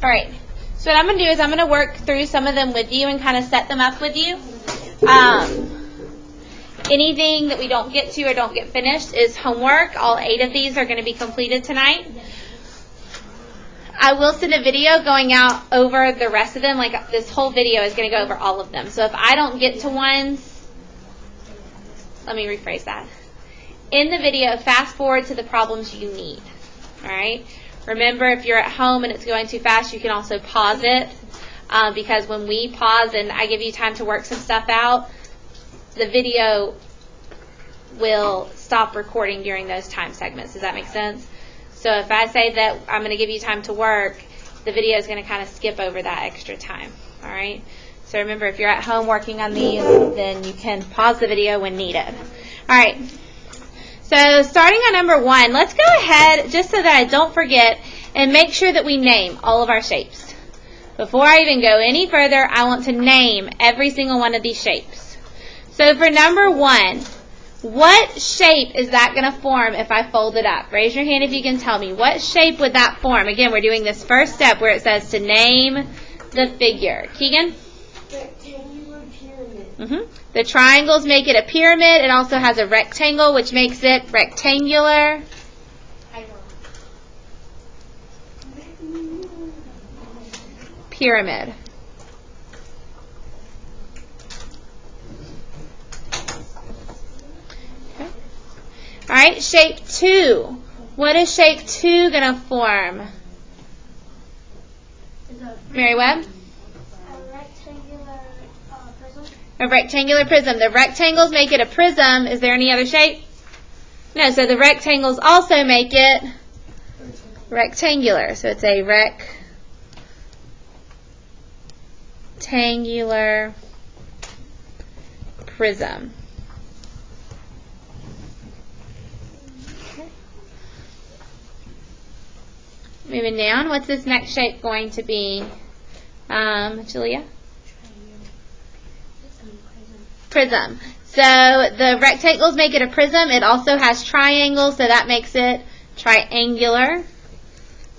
All right. So what I'm going to do is I'm going to work through some of them with you and kind of set them up with you. Anything that we don't get to or don't get finished is homework. All 8 of these are going to be completed tonight. I will send a video going out over the rest of them. Like this whole video is going to go over all of them. So if I don't get to ones, let me rephrase that. In the video, fast forward to the problems you need. All right? Remember, if you're at home and it's going too fast, you can also pause it. Because when we pause and I give you time to work some stuff out, the video will stop recording during those time segments. Does that make sense? So if I say that I'm going to give you time to work, the video is going to kind of skip over that extra time. All right? So remember, if you're at home working on these, then you can pause the video when needed. All right. So starting on number 1, let's go ahead, just so that I don't forget, and make sure that we name all of our shapes. Before I even go any further, I want to name every single one of these shapes. So for number 1, what shape is that going to form if I fold it up? Raise your hand if you can tell me. What shape would that form? Again, we're doing this first step where it says to name the figure. Keegan? Rectangular pyramid. The triangles make it a pyramid. It also has a rectangle, which makes it rectangular. Pyramid. All right, shape 2. What is shape 2 going to form? Mary Webb? A rectangular prism. A rectangular prism. The rectangles make it a prism. Is there any other shape? No, so the rectangles also make it rectangular. So it's a rectangular prism. Moving down, what's this next shape going to be? Julia? Prism. So the rectangles make it a prism. It also has triangles, so that makes it triangular.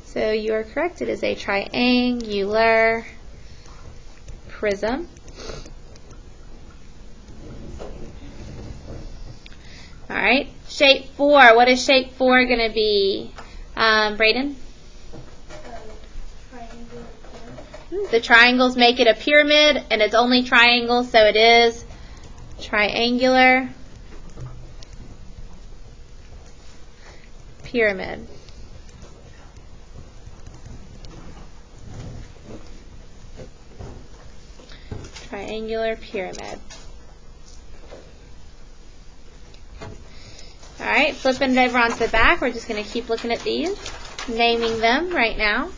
So you are correct. It is a triangular prism. All right. Shape 4. What is shape 4 going to be? Brayden? The triangles make it a pyramid, and it's only triangles, so it is triangular pyramid. Triangular pyramid. All right, flipping it over onto the back, we're just going to keep looking at these, naming them right now.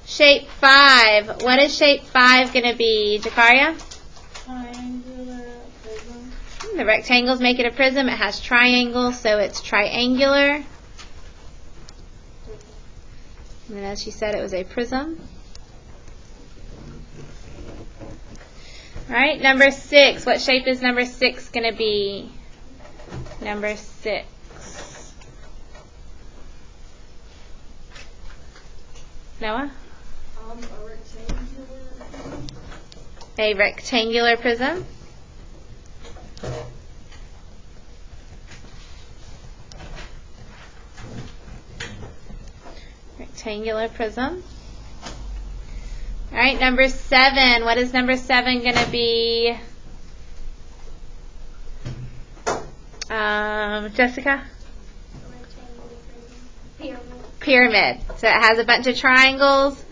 Shape 5. What is shape 5 going to be, Jakaria? Triangular prism. The rectangles make it a prism. It has triangles, so it's triangular. And then as she said, it was a prism. All right, number 6. What shape is number 6 going to be? Number 6. Noah? A rectangular prism. Rectangular prism. All right, number 7. What is number 7 going to be? Jessica? Pyramid. So it has a bunch of triangles.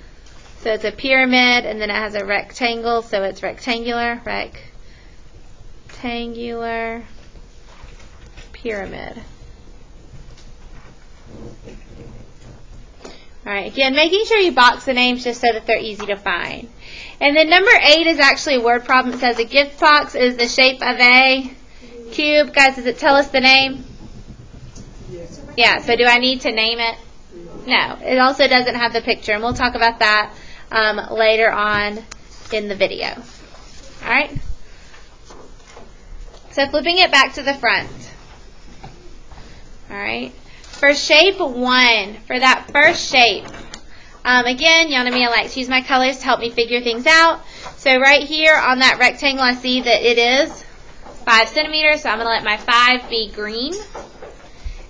So it's a pyramid, and then it has a rectangle, so it's rectangular. Rectangular pyramid. All right, again, making sure you box the names just so that they're easy to find. And then number 8 is actually a word problem. It says a gift box is the shape of a cube. Guys, does it tell us the name? Yeah, so do I need to name it? No. It also doesn't have the picture, and we'll talk about that later on in the video. All right? So flipping it back to the front. All right? For shape 1, for that first shape, Again, y'all know me, I like to use my colors to help me figure things out. So right here on that rectangle, I see that it is 5 centimeters, so I'm going to let my 5 be green.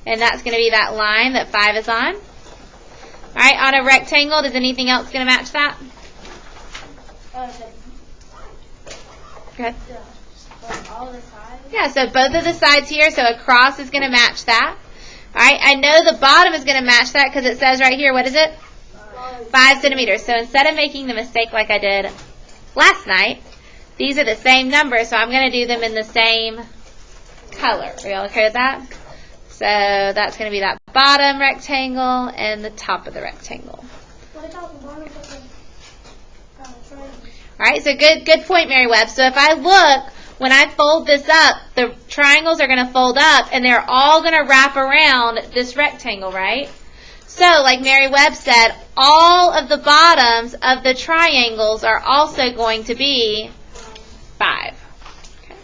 And that's going to be that line that 5 is on. All right, on a rectangle, does anything else going to match that? Go ahead. All the sides? Yeah, so both of the sides here, so a cross is going to match that. All right, I know the bottom is going to match that because it says right here, what is it? 5 centimeters. So instead of making the mistake like I did last night, these are the same numbers, so I'm going to do them in the same color. Are y'all okay with that? So that's going to be that bottom rectangle and the top of the rectangle. What about the bottom of the triangle? All right, so good point, Mary Webb. So if I look, when I fold this up, the triangles are going to fold up, and they're all going to wrap around this rectangle, right? So, like Mary Webb said, all of the bottoms of the triangles are also going to be 5. Okay.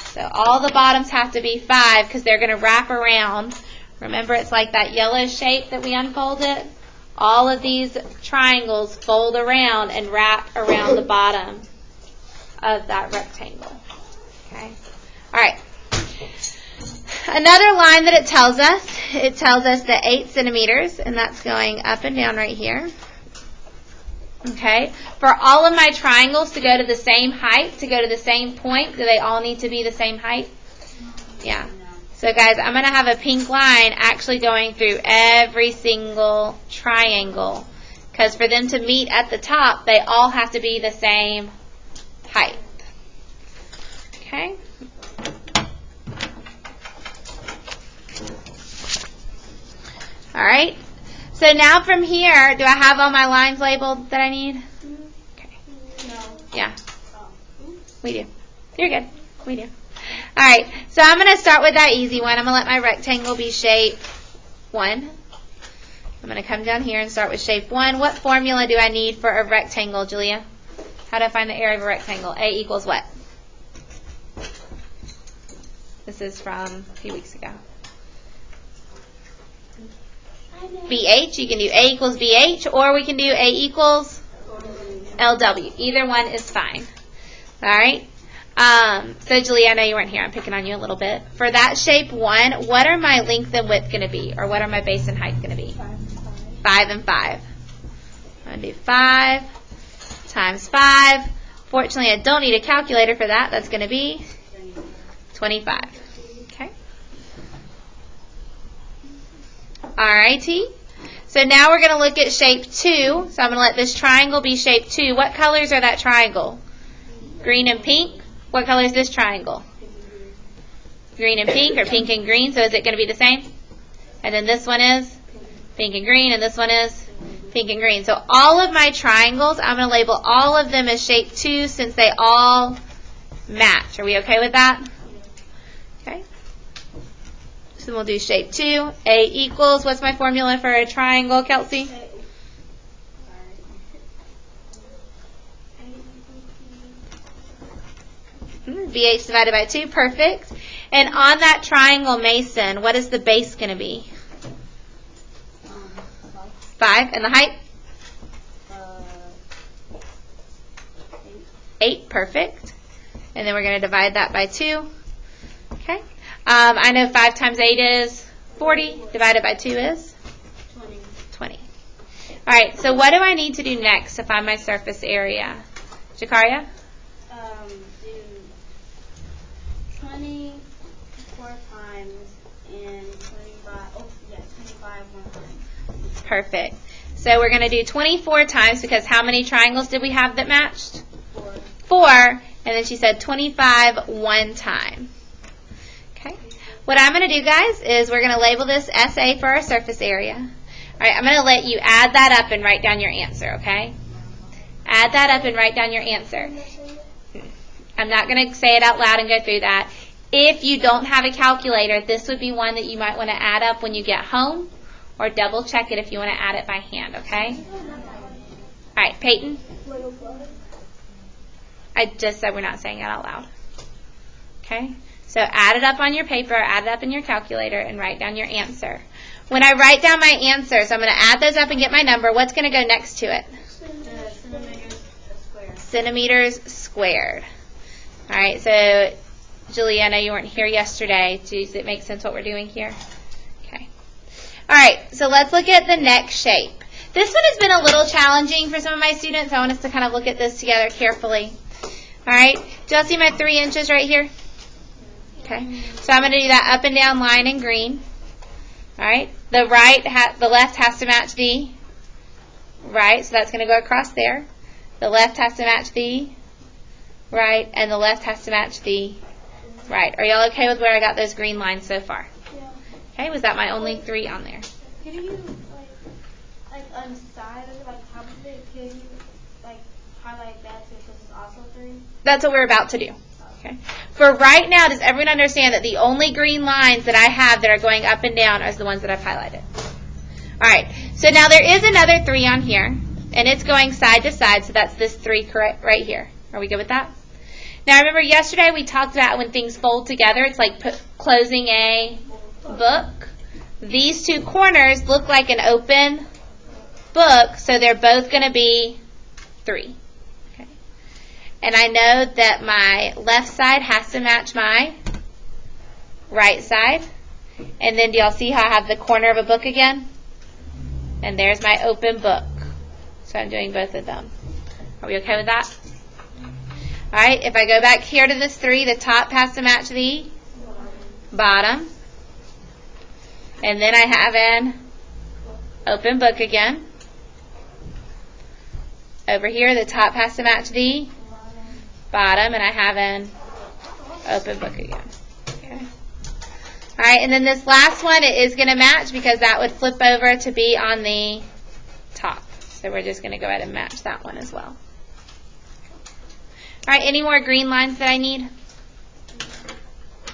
So all the bottoms have to be 5 because they're going to wrap around. Remember, it's like that yellow shape that we unfolded? All of these triangles fold around and wrap around the bottom of that rectangle. Okay. All right. Another line that it tells us that 8 centimeters, and that's going up and down right here. Okay. For all of my triangles to go to the same height, to go to the same point, do they all need to be the same height? Yeah. So guys, I'm going to have a pink line actually going through every single triangle, because for them to meet at the top, they all have to be the same height. Okay? All right. So now from here, do I have all my lines labeled that I need? Okay. No. Yeah. We do. You're good. We do. All right. So I'm going to start with that easy one. I'm going to let my rectangle be shape 1. I'm going to come down here and start with shape 1. What formula do I need for a rectangle, Julia? How do I find the area of a rectangle? A equals what? This is from a few weeks ago. BH. You can do A equals BH, or we can do A equals LW. Either one is fine. All right. So, Julia, I know you weren't here. I'm picking on you a little bit. For that shape 1, what are my length and width going to be? Or what are my base and height going to be? 5 and 5. I'm going to do 5 times 5. Fortunately, I don't need a calculator for that. That's going to be 25. Okay. Alrighty. So now we're going to look at shape 2. So I'm going to let this triangle be shape 2. What colors are that triangle? Green and pink. What color is this triangle? Green and pink, or pink and green. So is it going to be the same? And then this one is pink and green, and this one is pink and green. So all of my triangles, I'm going to label all of them as shape 2 since they all match. Are we okay with that? Okay. So we'll do shape 2. A equals, what's my formula for a triangle, Kelsey? BH divided by 2, perfect. And on that triangle, Mason, what is the base going to be? 5. And the height? 8, perfect. And then we're going to divide that by 2. Okay. I know 5 times 8 is 40. Divided by 2 is? 20. All right, so what do I need to do next to find my surface area? Jakaria? Do 24 times and 25. Oh, yeah, 25 one time. Perfect. So we're going to do 24 times because how many triangles did we have that matched? 4. And then she said 25 one time. Okay. What I'm going to do, guys, is we're going to label this SA for our surface area. All right, I'm going to let you add that up and write down your answer, okay? Add that up and write down your answer. I'm not going to say it out loud and go through that. If you don't have a calculator, this would be one that you might want to add up when you get home, or double check it if you want to add it by hand, okay? All right, Peyton? I just said we're not saying it out loud. Okay? So add it up on your paper, add it up in your calculator, and write down your answer. When I write down my answer, so I'm going to add those up and get my number, what's going to go next to it? Centimeters squared. All right, so Julie, I know you weren't here yesterday. Does it make sense what we're doing here? Okay. All right, so let's look at the next shape. This one has been a little challenging for some of my students. I want us to kind of look at this together carefully. All right, do y'all see my 3 inches right here? Okay, so I'm going to do that up and down line in green. All right, the left has to match the right, so that's going to go across there. The left has to match the right, and the left has to match the right. Are y'all okay with where I got those green lines so far? Yeah. Okay, was that my only 3 on there? Can you, like on the side of it, like top of it, can you, like, highlight that so this is also 3? That's what we're about to do. Okay. For right now, does everyone understand that the only green lines that I have that are going up and down are the ones that I've highlighted? All right, so now there is another 3 on here, and it's going side to side, so that's this 3 correct right here. Are we good with that? Now remember yesterday we talked about when things fold together, it's like closing a book. These 2 corners look like an open book, so they're both going to be 3. Okay. And I know that my left side has to match my right side. And then do y'all see how I have the corner of a book again? And there's my open book. So I'm doing both of them. Are we okay with that? All right, if I go back here to this 3, the top has to match the bottom. And then I have an open book again. Over here, the top has to match the bottom, and I have an open book again. Okay. All right, and then this last one, it is going to match because that would flip over to be on the top. So we're just going to go ahead and match that one as well. All right, any more green lines that I need?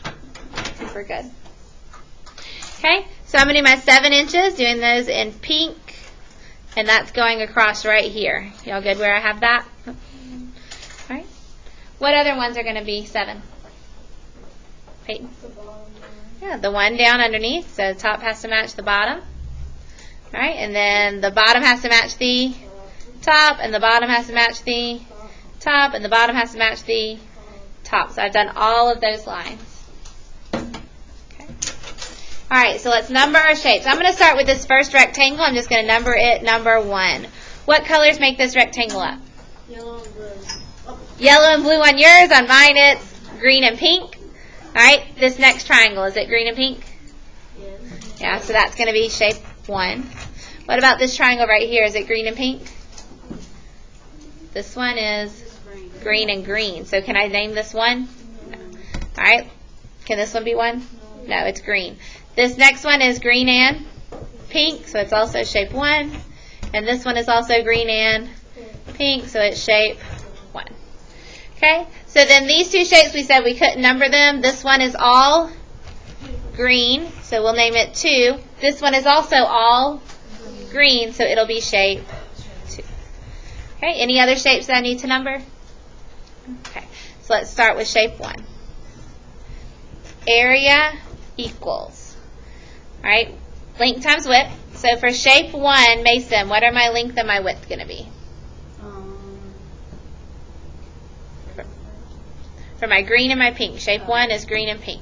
I think we're good. Okay, so I'm going to do my 7 inches, doing those in pink, and that's going across right here. Y'all good where I have that? All right. What other ones are going to be 7? Peyton? Yeah, the one down underneath, so the top has to match the bottom. All right, and then the bottom has to match the top, and the bottom has to match the top, and the bottom has to match the top. So I've done all of those lines. Okay. All right, so let's number our shapes. I'm going to start with this first rectangle. I'm just going to number it number 1. What colors make this rectangle up? Yellow and blue. Oh. Yellow and blue on yours. On mine it's green and pink. All right, this next triangle, is it green and pink? Yes. Yeah, so that's going to be shape 1. What about this triangle right here? Is it green and pink? This one is green and green. So can I name this one? No. All right. Can this one be one? No, it's green. This next one is green and pink, so it's also shape 1. And this one is also green and pink, so it's shape 1. Okay? So then these 2 shapes, we said we couldn't number them. This one is all green, so we'll name it 2. This one is also all green, so it'll be shape 2. Okay, any other shapes that I need to number? Okay, so let's start with shape 1. Area equals, all right, length times width. So for shape 1, Mason, what are my length and my width going to be? For my green and my pink. Shape 1 is green and pink.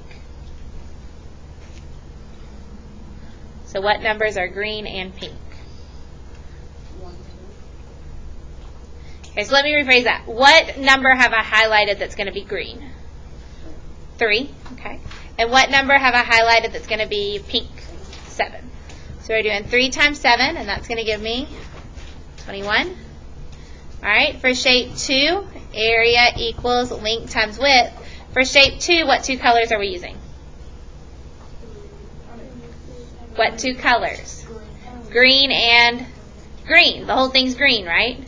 So what numbers are green and pink? 1, 2. Okay, so let me rephrase that. What number have I highlighted that's going to be green? 3. Okay. And what number have I highlighted that's going to be pink? 7. So we're doing 3 times 7, and that's going to give me 21. All right. For shape 2, area equals length times width. For shape 2, what 2 colors are we using? What 2 colors? Green and green. The whole thing's green, right?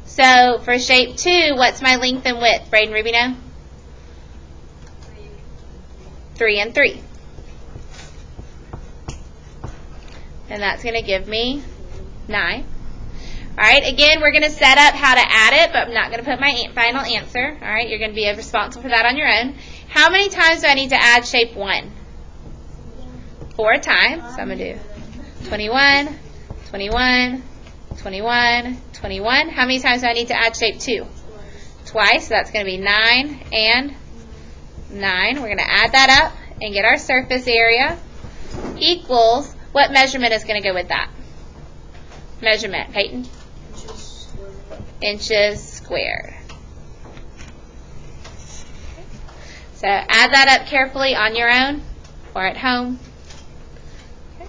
So for shape 2, what's my length and width? Braden Rubino? 3 and 3. And that's going to give me 9. All right, again, we're going to set up how to add it, but I'm not going to put my final answer. All right, you're going to be responsible for that on your own. How many times do I need to add shape 1? 4 times. So I'm going to do 21, 21, 21, 21. How many times do I need to add shape 2? Twice. So that's going to be 9 and 9. We're going to add that up and get our surface area equals, what measurement is going to go with that? Measurement, Peyton? Inches squared. So add that up carefully on your own or at home. Okay.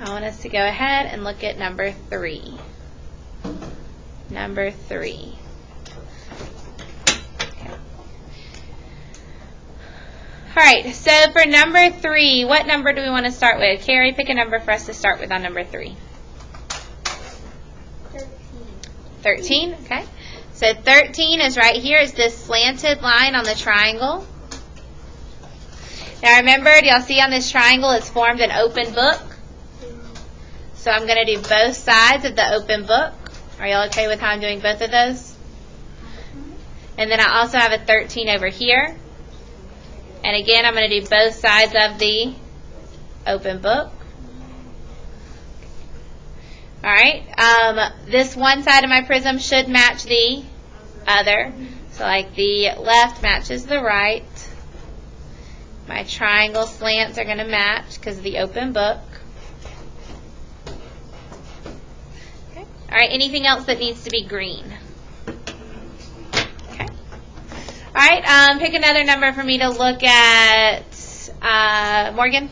I want us to go ahead and look at number 3. Number 3. Okay. All right, so for number 3, what number do we want to start with? Carrie, pick a number for us to start with on number 3. 13, okay. So 13 is right here. It's this slanted line on the triangle. Now remember, do y'all see on this triangle it's formed an open book? So I'm going to do both sides of the open book. Are y'all okay with how I'm doing both of those? And then I also have a 13 over here. And again, I'm going to do both sides of the open book. All right, this one side of my prism should match the other. So like the left matches the right. My triangle slants are going to match because of the open book. Okay. All right, anything else that needs to be green? Okay. All right, pick another number for me to look at. Morgan?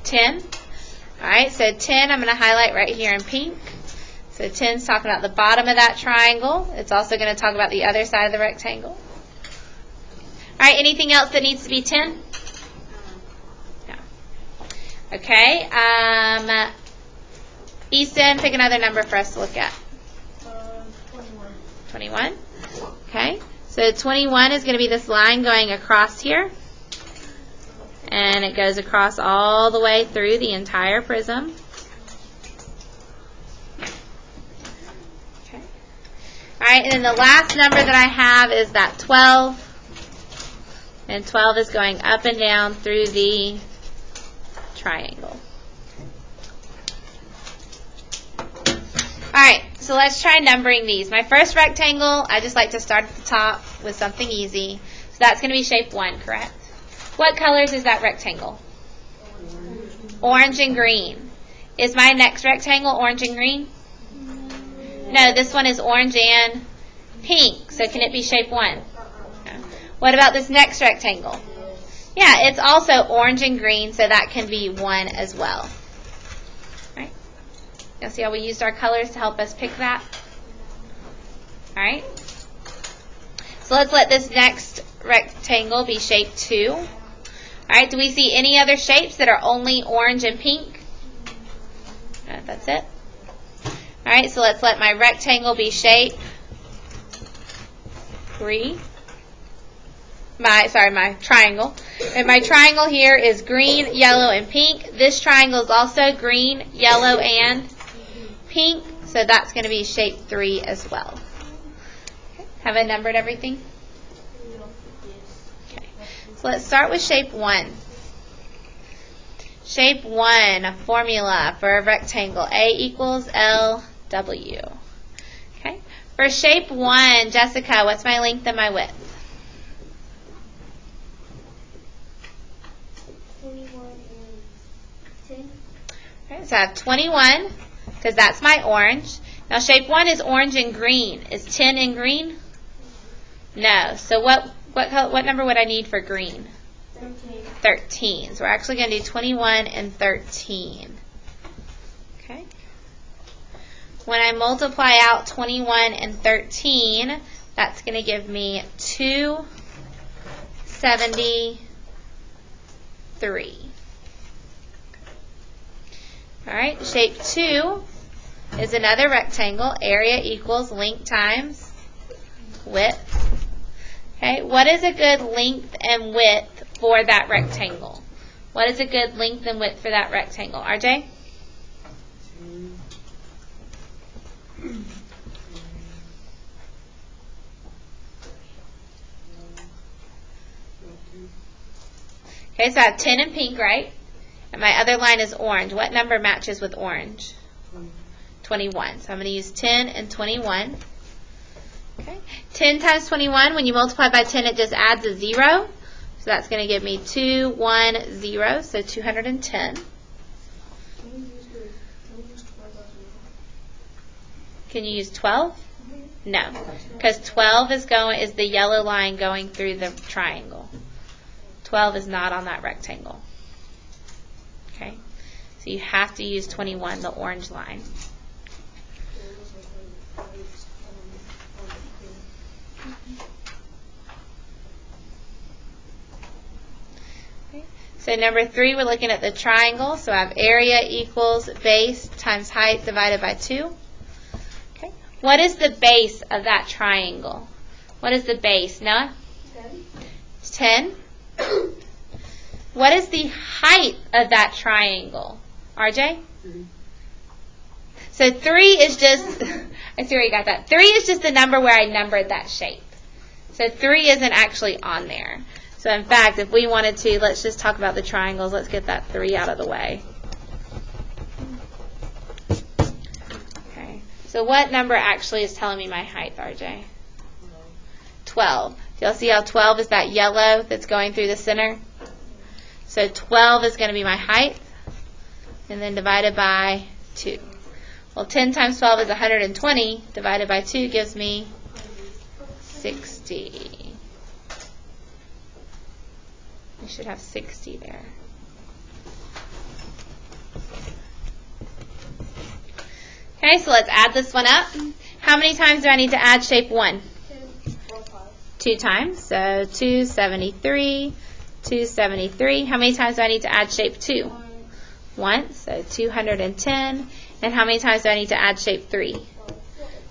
10. All right, so 10 I'm going to highlight right here in pink. So 10 is talking about the bottom of that triangle. It's also going to talk about the other side of the rectangle. All right, anything else that needs to be 10? No. Okay, Easton, pick another number for us to look at. 21. Okay, so 21 is going to be this line going across here. And it goes across all the way through the entire prism. Okay. All right, and then the last number that I have is that 12. And 12 is going up and down through the triangle. All right, so let's try numbering these. My first rectangle, I just like to start at the top with something easy. So that's going to be shape 1, correct? What colors is that rectangle? Orange and green. Is my next rectangle orange and green? No, this one is orange and pink. So can it be shape 1? No. What about this next rectangle? Yeah, it's also orange and green, so that can be 1 as well. Right? You'll see how we used our colors to help us pick that? All right. So let's let this next rectangle be shape 2. All right, do we see any other shapes that are only orange and pink? No, that's it. All right, so let's let my rectangle be shape 3. My triangle. And my triangle here is green, yellow, and pink. This triangle is also green, yellow, and pink. So that's going to be shape 3 as well. Okay. Have I numbered everything? So let's start with shape 1. Shape 1, formula for a rectangle. A equals LW. Okay. For shape 1, Jessica, what's my length and my width? 21 and 10. Okay, so I have 21, because that's my orange. Now shape 1 is orange and green. Is 10 in green? No. So what number would I need for green? 13. 13. So we're actually going to do 21 and 13. Okay. When I multiply out 21 and 13, that's going to give me 273. All right. Shape 2 is another rectangle. Area equals length times width. Okay, what is a good length and width for that rectangle? What is a good length and width for that rectangle? RJ? Okay, so I have 10 in pink, right? And my other line is orange. What number matches with orange? 21. So I'm going to use 10 and 21. Okay. 10 times 21, when you multiply by 10, it just adds a 0. So that's going to give me 210, so 210. Can you use 12? No, because 12 is the yellow line going through the triangle. 12 is not on that rectangle. Okay, so you have to use 21, the orange line. Okay. So number 3, we're looking at the triangle. So I have area equals base times height divided by 2. Okay. What is the base of that triangle? What is the base, Noah? 10. What is the height of that triangle? RJ? 3. So 3 is just, I see where you got that. 3 is just the number where I numbered that shape. So 3 isn't actually on there. So in fact, if we wanted to, let's just talk about the triangles. Let's get that 3 out of the way. Okay. So what number actually is telling me my height, RJ? 12. Do y'all see how 12 is that yellow that's going through the center? So 12 is going to be my height, and then divided by 2. Well, 10 times 12 is 120. Divided by 2 gives me 60. I should have 60 there. Okay, so let's add this one up. How many times do I need to add shape 1? 2 times. So 273, 273. How many times do I need to add shape 2? 1. So 210. And how many times do I need to add shape 3?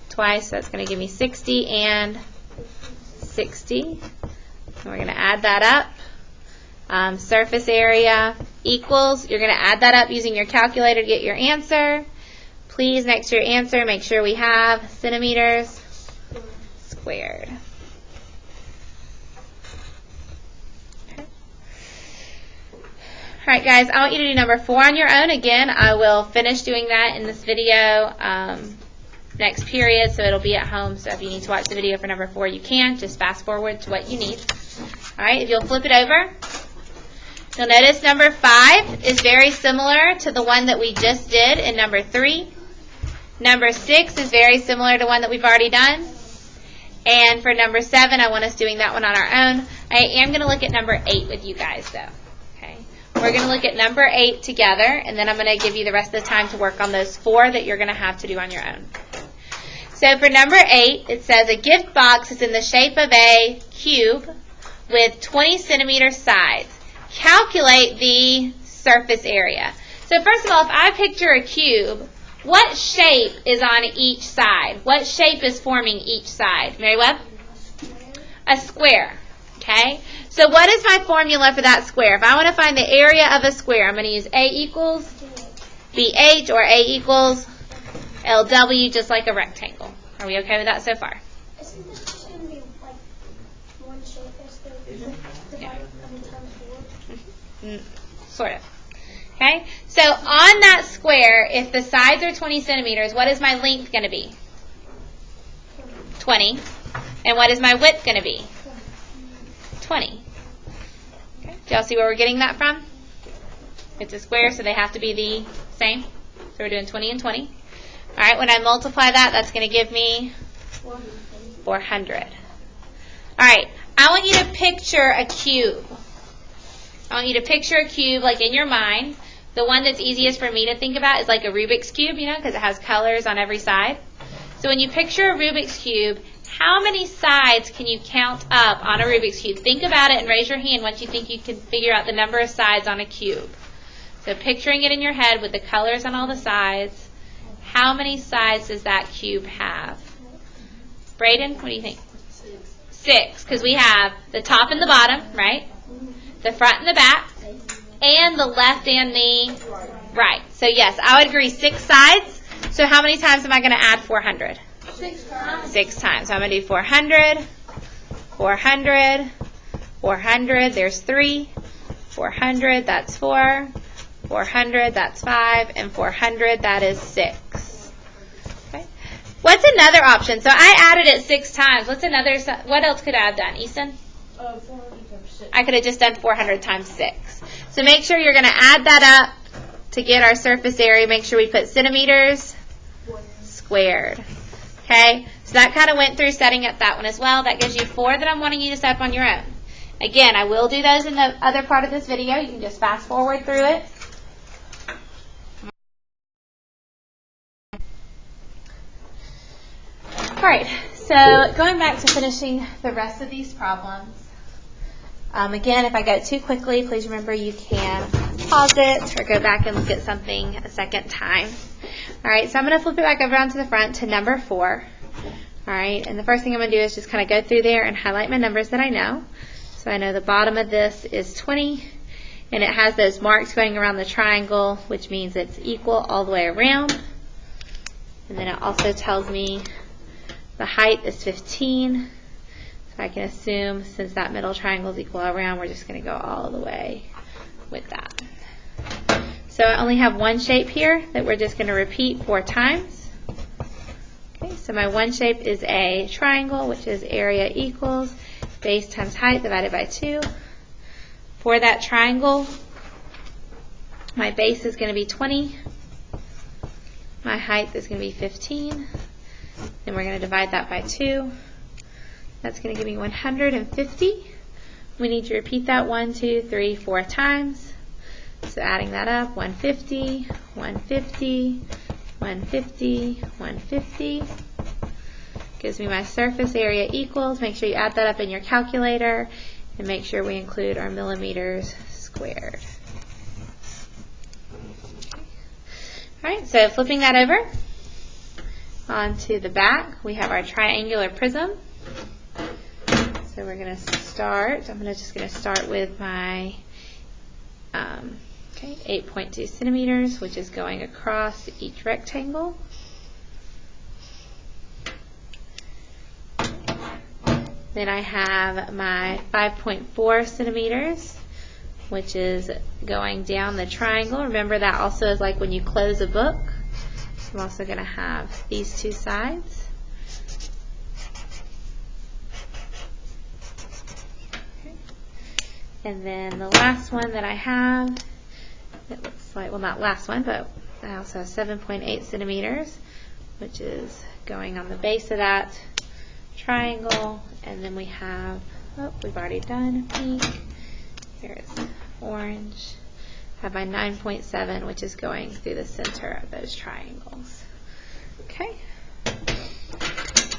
Twice. So that's going to give me 60 and 60. And we're going to add that up. Surface area equals, you're going to add that up using your calculator to get your answer. Please, next to your answer, make sure we have centimeters squared. Okay. All right, guys, I want you to do number 4 on your own. Again, I will finish doing that in this video next period, so it'll be at home. So if you need to watch the video for number 4, you can. Just fast forward to what you need. All right, if you'll flip it over, you'll notice number 5 is very similar to the one that we just did in number 3. Number 6 is very similar to one that we've already done. And for number 7, I want us doing that one on our own. I am going to look at number 8 with you guys, though. Okay, we're going to look at number 8 together, and then I'm going to give you the rest of the time to work on those 4 that you're going to have to do on your own. So for number 8, it says a gift box is in the shape of a cube with 20 centimeter sides. Calculate the surface area. So first of all, if I picture a cube, what shape is on each side? What shape is forming each side? Mary Webb? A square. Okay? So what is my formula for that square? If I want to find the area of a square, I'm going to use A equals BH, or A equals LW, just like a rectangle. Are we okay with that so far? Isn't this just going to be like one shape as the divided times 4? Sort of. Okay? So on that square, if the sides are 20 centimeters, what is my length going to be? 20. And what is my width going to be? 20. Okay. Do y'all see where we're getting that from? It's a square, so they have to be the same. So we're doing 20 and 20. All right, when I multiply that, that's going to give me 400. All right, I want you to picture a cube. I want you to picture a cube like in your mind. The one that's easiest for me to think about is like a Rubik's Cube, you know, because it has colors on every side. So when you picture a Rubik's Cube, how many sides can you count up on a Rubik's Cube? Think about it and raise your hand once you think you can figure out the number of sides on a cube. So picturing it in your head with the colors on all the sides, how many sides does that cube have? Brayden, what do you think? 6, because we have the top and the bottom, right? The front and the back, and the left and the right. So yes, I would agree 6 sides. So how many times am I going to add 400? 6 times. 6 times. So I'm going to do 400, 400, 400. There's 3. 400, that's 4. 400, that's 5. And 400, that is 6. Okay. What's another option? So I added it 6 times. What else could I have done, Easton? 400 times 6. I could have just done 400 times 6. So make sure you're going to add that up to get our surface area. Make sure we put centimeters squared. Okay, so that kind of went through setting up that one as well. That gives you 4 that I'm wanting you to set up on your own. Again, I will do those in the other part of this video. You can just fast forward through it. All right, so going back to finishing the rest of these problems. Again, if I go too quickly, please remember you can pause it or go back and look at something a second time. All right, so I'm going to flip it back over onto the front to number 4. All right, and the first thing I'm going to do is just kind of go through there and highlight my numbers that I know. So I know the bottom of this is 20, and it has those marks going around the triangle, which means it's equal all the way around. And then it also tells me the height is 15. So I can assume since that middle triangle is equal all around, we're just going to go all the way with that. So I only have one shape here that we're just going to repeat 4 times. Okay, so my one shape is a triangle, which is area equals base times height divided by 2. For that triangle, my base is going to be 20. My height is going to be 15. Then we're going to divide that by 2. That's going to give me 150. We need to repeat that 1, 2, 3, 4 times. So adding that up, 150, 150, 150, 150. Gives me my surface area equals. Make sure you add that up in your calculator and make sure we include our millimeters squared. All right, so flipping that over onto the back, we have our triangular prism. So we're going to start. I'm just going to start with my 8.2 centimeters, which is going across each rectangle. Then I have my 5.4 centimeters, which is going down the triangle. Remember, that also is like when you close a book. So I'm also going to have these 2 sides. Okay. And then the last one that I have, it looks like, well, not last one, but I also have 7.8 centimeters, which is going on the base of that triangle. And then we have, we've already done pink. Here's orange. I have my 9.7, which is going through the center of those triangles. Okay.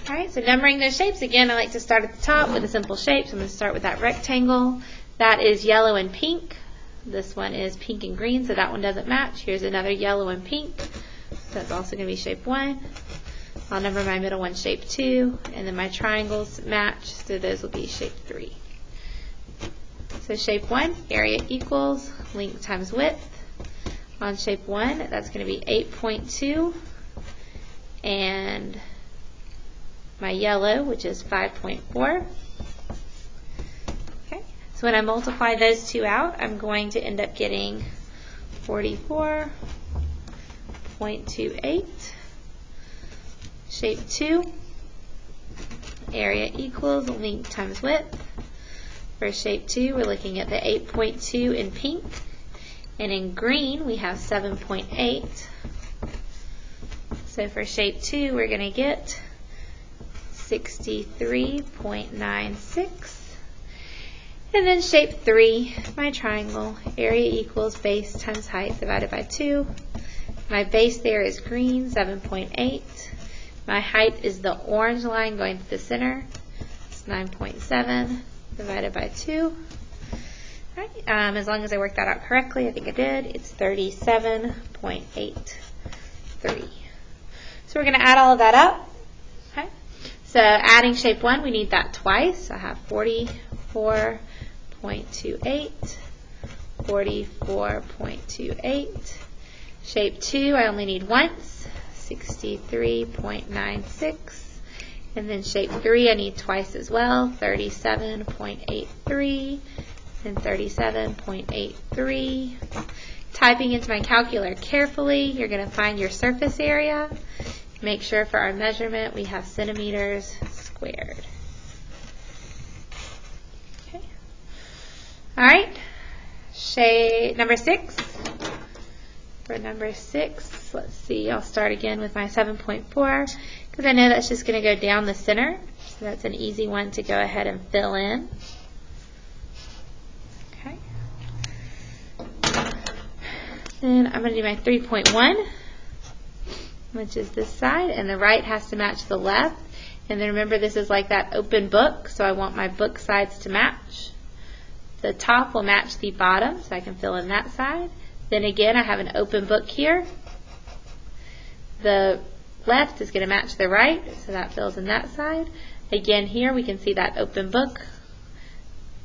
All right, so numbering those shapes, again, I like to start at the top with a simple shape. So I'm going to start with that rectangle. That is yellow and pink. This one is pink and green, so that one doesn't match. Here's another yellow and pink. So that's also going to be shape 1. I'll number my middle one shape 2, and then my triangles match, so those will be shape 3. So shape 1, area equals length times width. On shape 1, that's going to be 8.2, and my yellow, which is 5.4. Okay, so when I multiply those 2 out, I'm going to end up getting 44.28. Shape 2, area equals length times width. For shape 2, we're looking at the 8.2 in pink, and in green we have 7.8. So for shape 2, we're going to get 63.96. And then shape 3, my triangle, area equals base times height divided by 2. My base there is green, 7.8. My height is the orange line going to the center. It's 9.7 divided by 2. Right. As long as I worked that out correctly, I think I did, it's 37.83. So we're going to add all of that up. Okay. So adding shape 1, we need that twice. I have 44.28, 44.28. Shape 2, I only need once, 63.96. And then shape 3, I need twice as well, 37.83. and 37.83. Typing into my calculator carefully, you're going to find your surface area. Make sure for our measurement we have centimeters squared. Okay. All right. Shade number 6. For number 6, let's see, I'll start again with my 7.4 because I know that's just going to go down the center. So that's an easy one to go ahead and fill in. Okay. Then I'm going to do my 3.1, which is this side, and the right has to match the left. And then remember, this is like that open book, so I want my book sides to match. The top will match the bottom, so I can fill in that side. Then again, I have an open book here. The left is going to match the right, so that fills in that side. Again, here we can see that open book.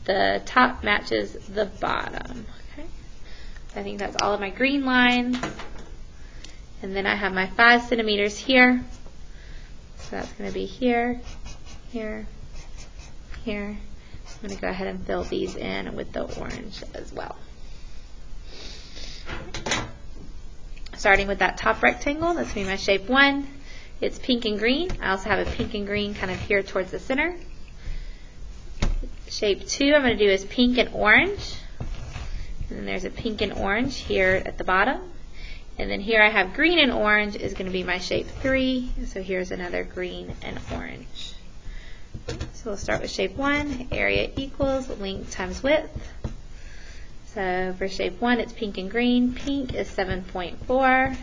The top matches the bottom. Okay. I think that's all of my green lines. And then I have my 5 centimeters here. So that's going to be here, here, here. I'm going to go ahead and fill these in with the orange as well. Starting with that top rectangle, that's going to be my shape 1. It's pink and green. I also have a pink and green kind of here towards the center. Shape 2 I'm going to do is pink and orange. And then there's a pink and orange here at the bottom. And then here I have green and orange is going to be my shape 3. So here's another green and orange. So we'll start with shape 1. Area equals length times width. So for shape 1, it's pink and green. Pink is 7.4.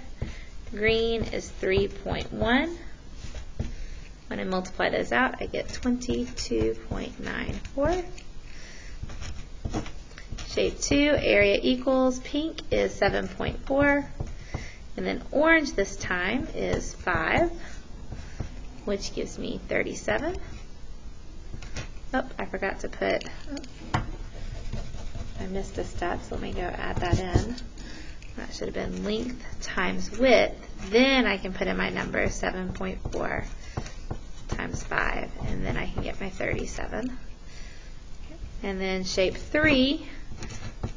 Green is 3.1. When I multiply those out, I get 22.94. Shape 2, area equals pink is 7.4. And then orange this time is 5, which gives me 37. Oh, I forgot to put, I missed a step, so let me go add that in. That should have been length times width. Then I can put in my number, 7.4 times 5, and then I can get my 37. And then shape 3,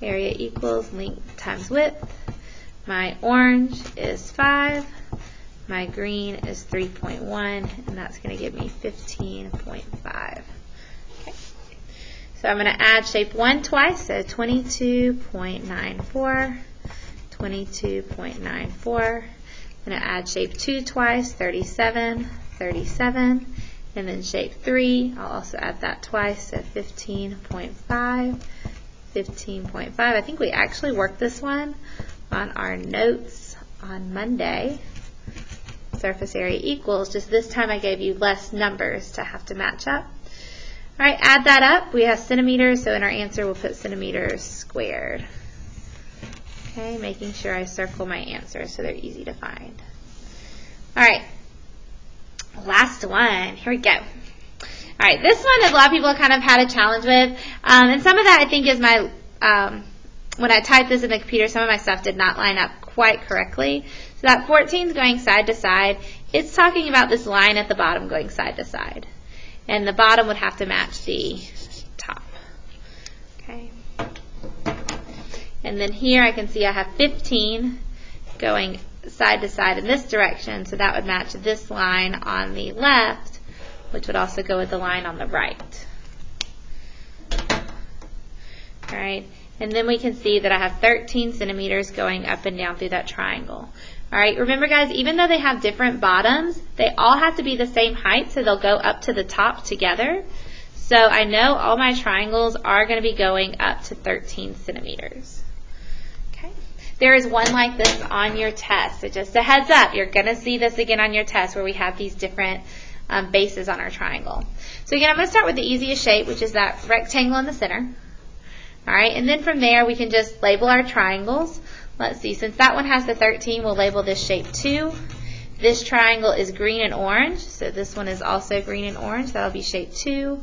area equals length times width. My orange is 5, my green is 3.1, and that's going to give me 15.5. Okay. So I'm going to add shape 1 twice, so 22.94, 22.94. I'm going to add shape 2 twice, 37, 37. And then shape 3, I'll also add that twice, so 15.5, 15.5. I think we actually worked this one on our notes on Monday. Surface area equals, just this time I gave you less numbers to have to match up. All right, add that up. We have centimeters, so in our answer we'll put centimeters squared. Okay, making sure I circle my answers so they're easy to find. All right, last one. Here we go. All right, this one a lot of people kind of had a challenge with, and some of that I think is my, when I typed this in the computer, some of my stuff did not line up quite correctly. So that 14 is going side to side. It's talking about this line at the bottom going side to side. And the bottom would have to match the top. Okay. And then here I can see I have 15 going side to side in this direction, so that would match this line on the left, which would also go with the line on the right. All right. And then we can see that I have 13 centimeters going up and down through that triangle. All right, remember guys, even though they have different bottoms, they all have to be the same height, so they'll go up to the top together. So I know all my triangles are going to be going up to 13 centimeters. Okay. There is one like this on your test, so just a heads up, you're going to see this again on your test where we have these different bases on our triangle. So again, I'm going to start with the easiest shape, which is that rectangle in the center. All right, and then from there we can just label our triangles. Let's see, since that one has the 13, we'll label this shape 2. This triangle is green and orange, so this one is also green and orange. That'll be shape 2.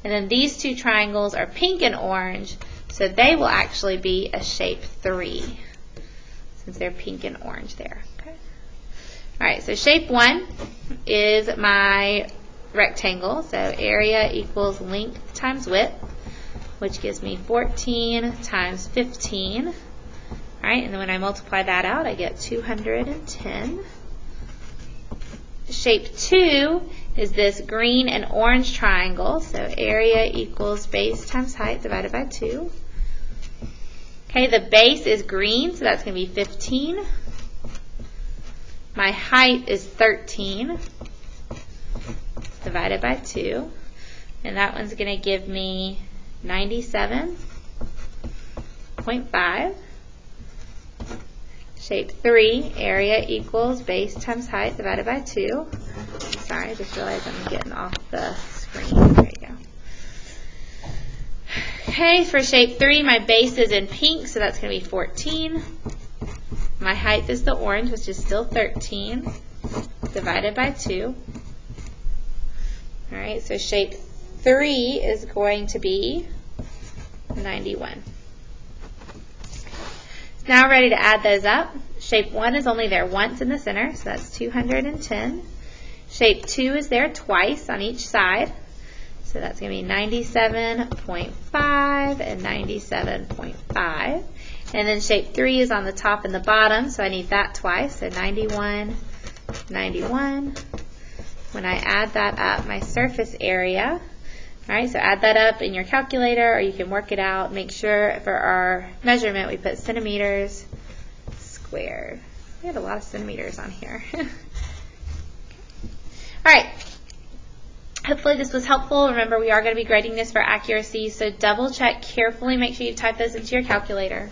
And then these two triangles are pink and orange, so they will actually be a shape 3, since they're pink and orange there. Okay. All right, so shape 1 is my rectangle, so area equals length times width, which gives me 14 times 15. All right, and then when I multiply that out, I get 210. Shape 2 is this green and orange triangle, so area equals base times height divided by 2. Okay, the base is green, so that's going to be 15. My height is 13 divided by 2, and that one's going to give me 97.5. Shape 3, area equals base times height divided by 2. Sorry, I just realized I'm getting off the screen. There you go. Okay, for shape 3, my base is in pink, so that's going to be 14. My height is the orange, which is still 13, divided by 2. All right, so shape 3 is going to be 91. Now ready to add those up. Shape 1 is only there once in the center, so that's 210. Shape 2 is there twice on each side, so that's going to be 97.5 and 97.5. And then shape 3 is on the top and the bottom, so I need that twice, so 91, 91. When I add that up, my surface area, all right, so add that up in your calculator, or you can work it out. Make sure for our measurement we put centimeters squared. We have a lot of centimeters on here. All right. Hopefully this was helpful. Remember, we are going to be grading this for accuracy, so double check carefully. Make sure you type those into your calculator.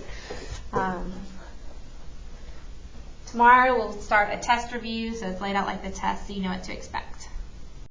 Tomorrow we'll start a test review, so it's laid out like the test so you know what to expect.